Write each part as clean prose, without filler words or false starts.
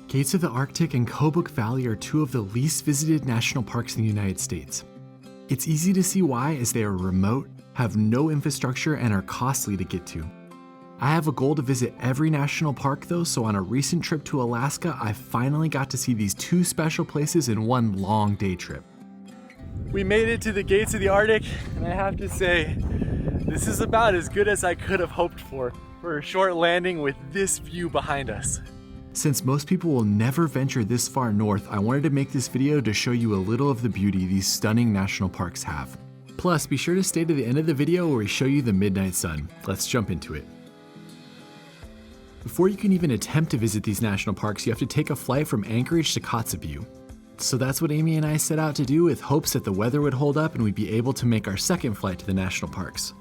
Gates of the Arctic and Kobuk Valley are two of the least visited national parks in the United States. It's easy to see why, as they are remote, have no infrastructure, and are costly to get to. I have a goal to visit every national park though, so on a recent trip to Alaska, I finally got to see these two special places in one long day trip. We made it to the gates of the Arctic, and I have to say, this is about as good as I could have hoped for a short landing with this view behind us. Since most people will never venture this far north, I wanted to make this video to show you a little of the beauty these stunning national parks have. Plus, be sure to stay to the end of the video where we show you the midnight sun. Let's jump into it. Before you can even attempt to visit these national parks, you have to take a flight from Anchorage to Kotzebue. So that's what Amy and I set out to do, with hopes that the weather would hold up and we'd be able to make our second flight to the national parks.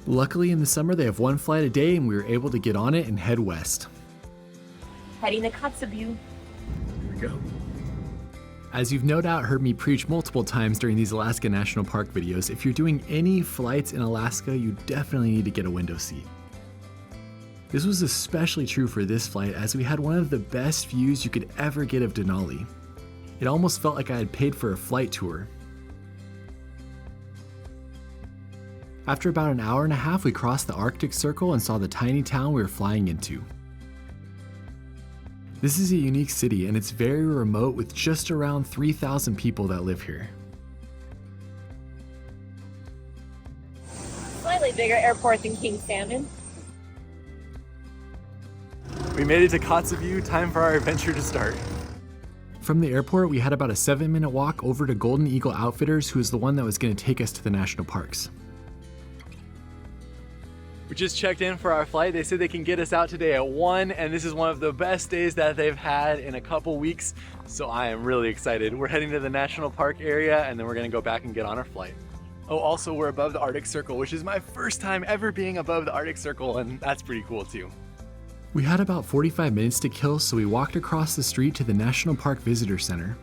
Luckily in the summer they have one flight a day, and we were able to get on it and head west. Heading to Kotzebue. Here we go. As you've no doubt heard me preach multiple times during these Alaska National Park videos, if you're doing any flights in Alaska, you definitely need to get a window seat. This was especially true for this flight, as we had one of the best views you could ever get of Denali. It almost felt like I had paid for a flight tour. After about an hour and a half, we crossed the Arctic Circle and saw the tiny town we were flying into. This is a unique city, and it's very remote, with just around 3,000 people that live here. Slightly bigger airport than King Salmon. We made it to Kotzebue, time for our adventure to start. From the airport, we had about a 7-minute walk over to Golden Eagle Outfitters, who is the one that was going to take us to the national parks. We just checked in for our flight. They said they can get us out today at 1, and this is one of the best days that they've had in a couple weeks, so I am really excited. We're heading to the national park area, and then we're gonna go back and get on our flight. Oh, also we're above the Arctic Circle, which is my first time ever being above the Arctic Circle, and that's pretty cool too. We had about 45 minutes to kill, so we walked across the street to the National Park Visitor Center.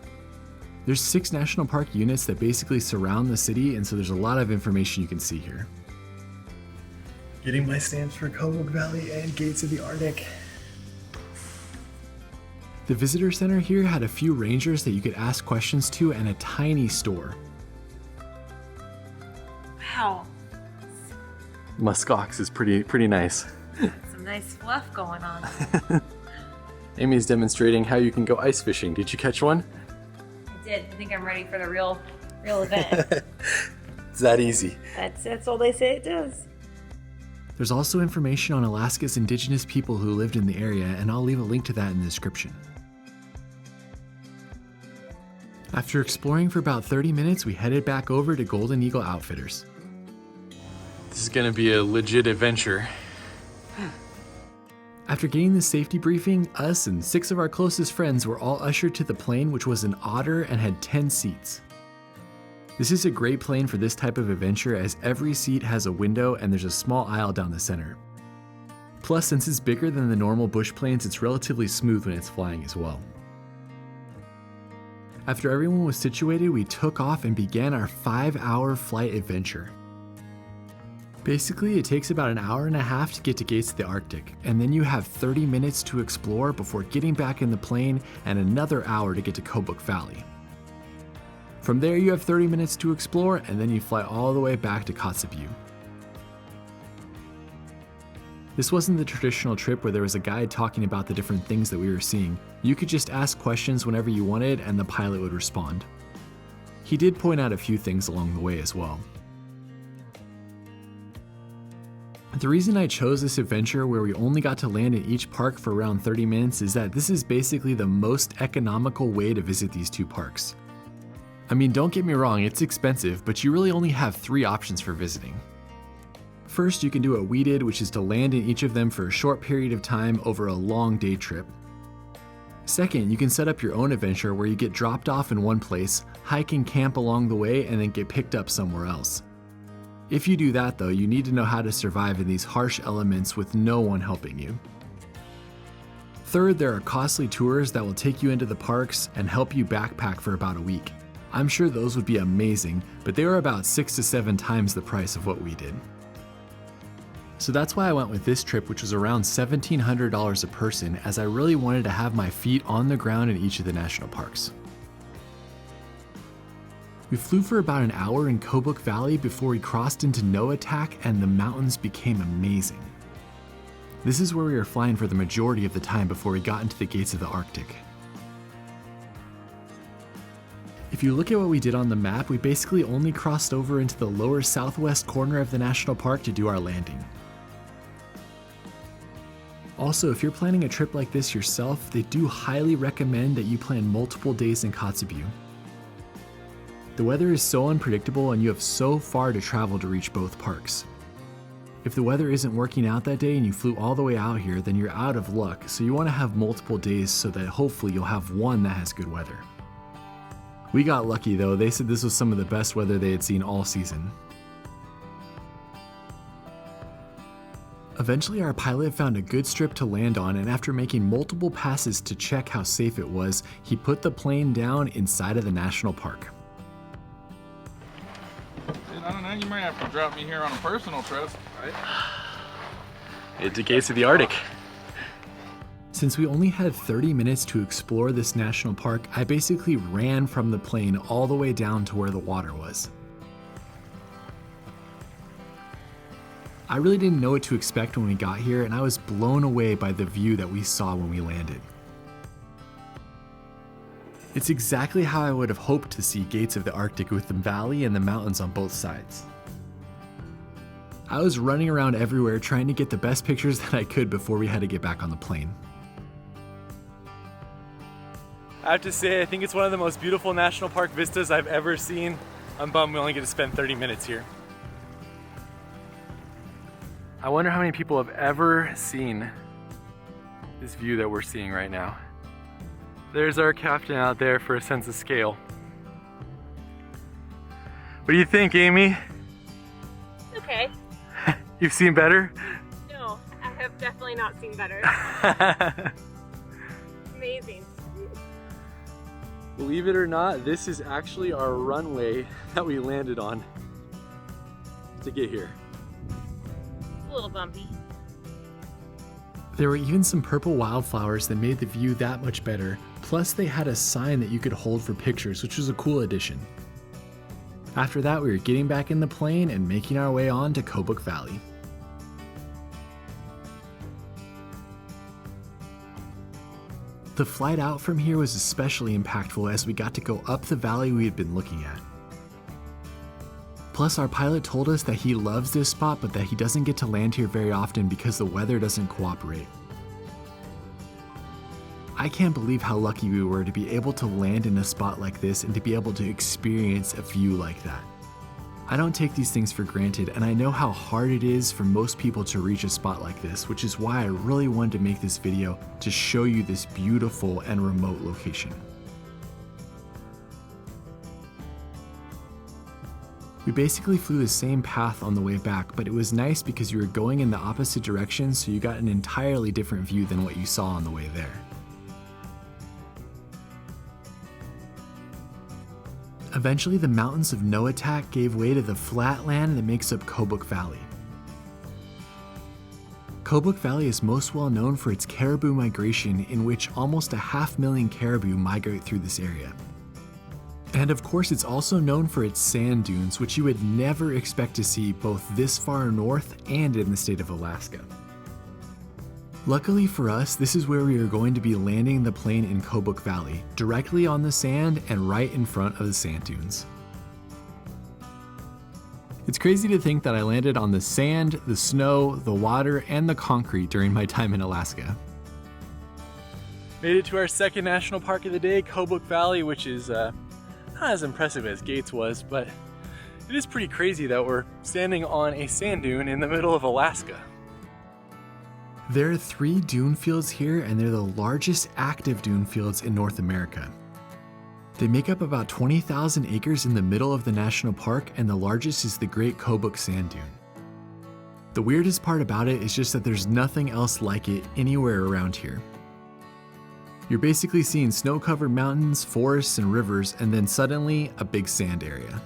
There's 6 national park units that basically surround the city, and so there's a lot of information you can see here. Getting my stamps for Kobuk Valley and Gates of the Arctic. The visitor center here had a few rangers that you could ask questions to, and a tiny store. Wow. Muskox is pretty nice. Some nice fluff going on. Amy's demonstrating how you can go ice fishing. Did you catch one? I did. I think I'm ready for the real event. It's that easy. That's all they say it does. There's also information on Alaska's indigenous people who lived in the area, and I'll leave a link to that in the description. After exploring for about 30 minutes, we headed back over to Golden Eagle Outfitters. This is gonna be a legit adventure. After getting the safety briefing, us and 6 of our closest friends were all ushered to the plane, which was an otter and had 10 seats. This is a great plane for this type of adventure, as every seat has a window and there's a small aisle down the center. Plus, since it's bigger than the normal bush planes, it's relatively smooth when it's flying as well. After everyone was situated, we took off and began our 5-hour flight adventure. Basically, it takes about an hour and a half to get to Gates of the Arctic, and then you have 30 minutes to explore before getting back in the plane, and another hour to get to Kobuk Valley. From there, you have 30 minutes to explore, and then you fly all the way back to Kotzebue. This wasn't the traditional trip where there was a guide talking about the different things that we were seeing. You could just ask questions whenever you wanted, and the pilot would respond. He did point out a few things along the way as well. The reason I chose this adventure, where we only got to land in each park for around 30 minutes, is that this is basically the most economical way to visit these two parks. I mean, don't get me wrong, it's expensive, but you really only have 3 options for visiting. First, you can do what we did, which is to land in each of them for a short period of time over a long day trip. Second, you can set up your own adventure where you get dropped off in one place, hike and camp along the way, and then get picked up somewhere else. If you do that though, you need to know how to survive in these harsh elements with no one helping you. Third, there are costly tours that will take you into the parks and help you backpack for about a week. I'm sure those would be amazing, but they were about 6 to 7 times the price of what we did. So that's why I went with this trip, which was around $1,700 a person, as I really wanted to have my feet on the ground in each of the national parks. We flew for about an hour in Kobuk Valley before we crossed into Nullagvik, and the mountains became amazing. This is where we were flying for the majority of the time before we got into the gates of the Arctic. If you look at what we did on the map, we basically only crossed over into the lower southwest corner of the national park to do our landing. Also, if you're planning a trip like this yourself, they do highly recommend that you plan multiple days in Kotzebue. The weather is so unpredictable and you have so far to travel to reach both parks. If the weather isn't working out that day and you flew all the way out here, then you're out of luck, so you want to have multiple days so that hopefully you'll have one that has good weather. We got lucky though, they said this was some of the best weather they had seen all season. Eventually our pilot found a good strip to land on, and after making multiple passes to check how safe it was, he put the plane down inside of the national park. I don't know, you might have to drop me here on a personal trip, right? It's the gates of the Arctic. Since we only had 30 minutes to explore this national park, I basically ran from the plane all the way down to where the water was. I really didn't know what to expect when we got here, and I was blown away by the view that we saw when we landed. It's exactly how I would have hoped to see gates of the Arctic, with the valley and the mountains on both sides. I was running around everywhere trying to get the best pictures that I could before we had to get back on the plane. I have to say, I think it's one of the most beautiful national park vistas I've ever seen. I'm bummed we only get to spend 30 minutes here. I wonder how many people have ever seen this view that we're seeing right now. There's our captain out there for a sense of scale. What do you think, Amy? Okay. You've seen better? No, I have definitely not seen better. Amazing. Believe it or not, this is actually our runway that we landed on to get here. It's a little bumpy. There were even some purple wildflowers that made the view that much better, plus they had a sign that you could hold for pictures, which was a cool addition. After that, we were getting back in the plane and making our way on to Kobuk Valley. The flight out from here was especially impactful as we got to go up the valley we had been looking at. Plus, our pilot told us that he loves this spot, but that he doesn't get to land here very often because the weather doesn't cooperate. I can't believe how lucky we were to be able to land in a spot like this and to be able to experience a view like that. I don't take these things for granted, and I know how hard it is for most people to reach a spot like this, which is why I really wanted to make this video to show you this beautiful and remote location. We basically flew the same path on the way back, but it was nice because you were going in the opposite direction, so you got an entirely different view than what you saw on the way there. Eventually, the mountains of Nullagvik gave way to the flat land that makes up Kobuk Valley. Kobuk Valley is most well known for its caribou migration, in which almost 500,000 caribou migrate through this area. And of course, it's also known for its sand dunes, which you would never expect to see both this far north and in the state of Alaska. Luckily for us, this is where we are going to be landing the plane in Kobuk Valley, directly on the sand and right in front of the sand dunes. It's crazy to think that I landed on the sand, the snow, the water, and the concrete during my time in Alaska. Made it to our second national park of the day, Kobuk Valley, which is not as impressive as Gates was, but it is pretty crazy that we're standing on a sand dune in the middle of Alaska. There are 3 dune fields here, and they're the largest active dune fields in North America. They make up about 20,000 acres in the middle of the national park, and the largest is the Great Kobuk Sand Dune. The weirdest part about it is just that there's nothing else like it anywhere around here. You're basically seeing snow-covered mountains, forests, and rivers, and then suddenly a big sand area.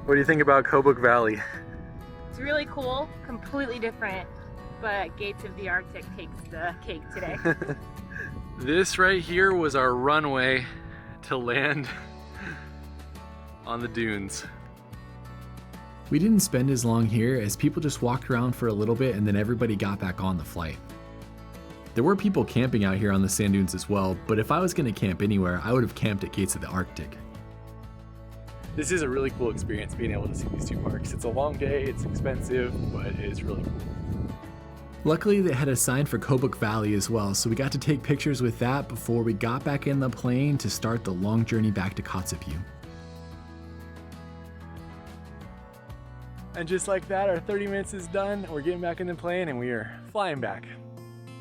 What do you think about Kobuk Valley? It's really cool, completely different, but Gates of the Arctic takes the cake today. This right here was our runway to land on the dunes. We didn't spend as long here as people just walked around for a little bit and then everybody got back on the flight. There were people camping out here on the sand dunes as well, but if I was going to camp anywhere, I would have camped at Gates of the Arctic. This is a really cool experience being able to see these two parks. It's a long day, it's expensive, but it's really cool. Luckily, they had a sign for Kobuk Valley as well, so we got to take pictures with that before we got back in the plane to start the long journey back to Kotzebue. And just like that, our 30 minutes is done. We're getting back in the plane and we are flying back.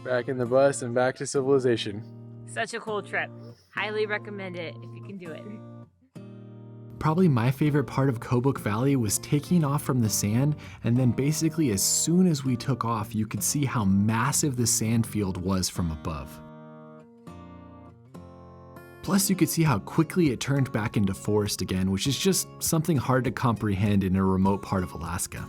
Back in the bus and back to civilization. Such a cool trip. Highly recommend it if you can do it. Probably my favorite part of Kobuk Valley was taking off from the sand, and then basically as soon as we took off, you could see how massive the sand field was from above. Plus, you could see how quickly it turned back into forest again, which is just something hard to comprehend in a remote part of Alaska.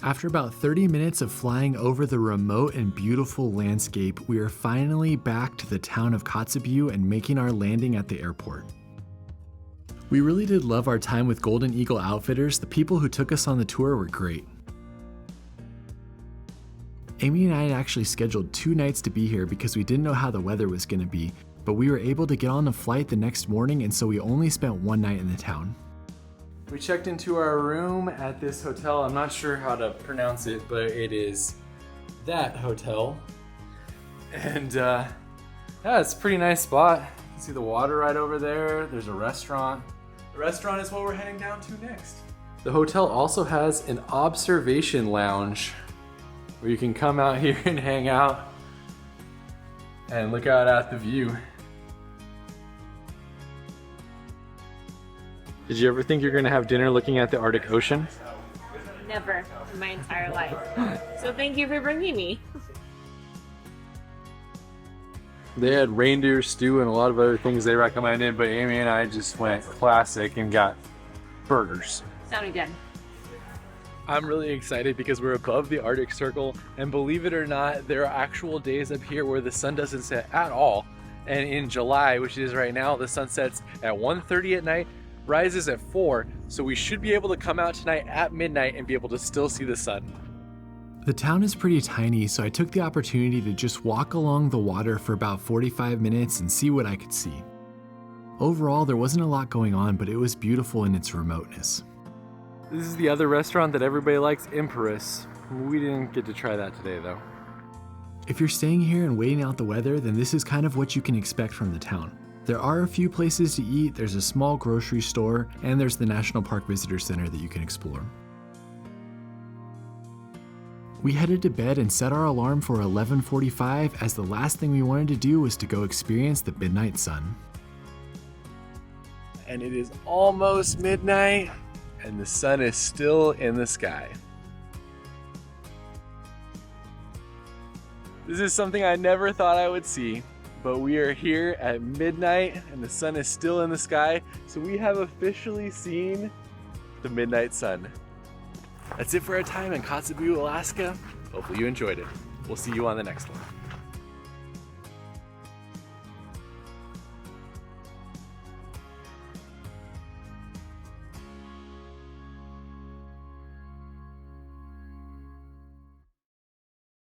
After about 30 minutes of flying over the remote and beautiful landscape, we are finally back to the town of Kotzebue and making our landing at the airport. We really did love our time with Golden Eagle Outfitters. The people who took us on the tour were great. Amy and I had actually scheduled 2 nights to be here because we didn't know how the weather was going to be, but we were able to get on a flight the next morning, and so we only spent 1 night in the town. We checked into our room at this hotel. I'm not sure how to pronounce it, but it is that hotel. And yeah, it's a pretty nice spot. You can see the water right over there. There's a restaurant. The restaurant is what we're heading down to next. The hotel also has an observation lounge where you can come out here and hang out and look out at the view. Did you ever think you're gonna have dinner looking at the Arctic Ocean? Never in my entire life. So thank you for bringing me. They had reindeer stew and a lot of other things they recommended, but Amy and I just went classic and got burgers. Sounding good. I'm really excited because we're above the Arctic Circle, and believe it or not, there are actual days up here where the sun doesn't set at all. And in July, which is right now, the sun sets at 1:30 at night, rises at 4, so we should be able to come out tonight at midnight and be able to still see the sun. The town is pretty tiny, so I took the opportunity to just walk along the water for about 45 minutes and see what I could see. Overall, there wasn't a lot going on, but it was beautiful in its remoteness. This is the other restaurant that everybody likes, Empress. We didn't get to try that today though. If you're staying here and waiting out the weather, then this is kind of what you can expect from the town. There are a few places to eat, there's a small grocery store, and there's the National Park Visitor Center that you can explore. We headed to bed and set our alarm for 11:45 as the last thing we wanted to do was to go experience the midnight sun. And it is almost midnight and the sun is still in the sky. This is something I never thought I would see, but we are here at midnight and the sun is still in the sky, so we have officially seen the midnight sun. That's it for our time in Kotzebue, Alaska. Hopefully you enjoyed it. We'll see you on the next one.